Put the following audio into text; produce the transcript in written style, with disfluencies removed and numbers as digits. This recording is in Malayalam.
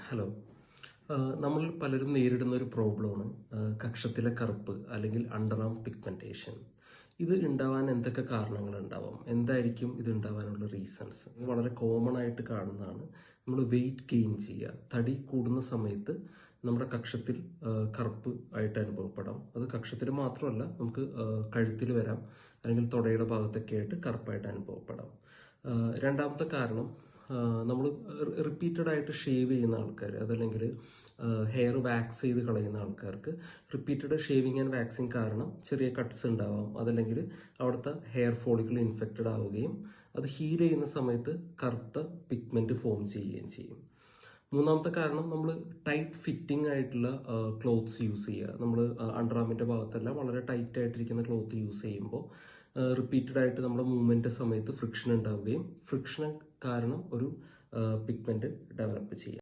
ഹലോ. നമ്മൾ പലരും നേരിടുന്ന ഒരു പ്രോബ്ലമാണ് കക്ഷത്തിലെ കറുപ്പ് അല്ലെങ്കിൽ അണ്ടർ ആം പിഗ്മെന്റേഷൻ. ഇത് ഉണ്ടാവാൻ എന്തൊക്കെ കാരണങ്ങൾ ഉണ്ടാവാം, എന്തായിരിക്കും ഇത് ഉണ്ടാവാനുള്ള റീസൺസ്? വളരെ കോമൺ ആയിട്ട് കാണുന്നതാണ്. നമ്മൾ വെയിറ്റ് ഗെയിൻ ചെയ്യുക, തടി കൂടുന്ന സമയത്ത് നമ്മുടെ കക്ഷത്തിൽ കറുപ്പ് ആയിട്ട് അനുഭവപ്പെടാം. അത് കക്ഷത്തിൽ മാത്രമല്ല, നമുക്ക് കഴുത്തിൽ വരാം, അല്ലെങ്കിൽ തൊടയുടെ ഭാഗത്തൊക്കെ ആയിട്ട് കറുപ്പായിട്ട് അനുഭവപ്പെടാം. രണ്ടാമത്തെ കാരണം, നമ്മൾ റിപ്പീറ്റഡ് ആയിട്ട് ഷേവ് ചെയ്യുന്ന ആൾക്കാർ, അതല്ലെങ്കിൽ ഹെയർ വാക്സ് ചെയ്ത് കളയുന്ന ആൾക്കാർക്ക് റിപ്പീറ്റഡ് ഷേവിങ് ആൻഡ് വാക്സിങ് കാരണം ചെറിയ കട്ട്സ് ഉണ്ടാവാം. അതല്ലെങ്കിൽ അവിടുത്തെ ഹെയർ ഫോളിക്കിൾ ഇൻഫെക്റ്റഡ് ആവുകയും അത് ഹീൽ ചെയ്യുന്ന സമയത്ത് കറുത്ത പിഗ്മെന്റ് ഫോം ചെയ്യുകയും ചെയ്യും. മൂന്നാമത്തെ കാരണം, നമ്മൾ ടൈറ്റ് ഫിറ്റിംഗ് ആയിട്ടുള്ള ക്ലോത്ത്സ് യൂസ് ചെയ്യുക. നമ്മൾ അണ്ടർആമിന്റെ ഭാഗത്തെല്ലാം വളരെ ടൈറ്റ് ആയിട്ടിരിക്കുന്ന ക്ലോത്ത് യൂസ് ചെയ്യുമ്പോൾ റിപ്പീറ്റഡ് ആയിട്ട് നമ്മുടെ മൂവ്മെന്റ് സമയത്ത് ഫ്രിക്ഷൻ ഉണ്ടാവുകയും ഫ്രിക്ഷൻ കാരണം ഒരു പിഗ്മെന്റ് ഡെവലപ്പ് ചെയ്യാം.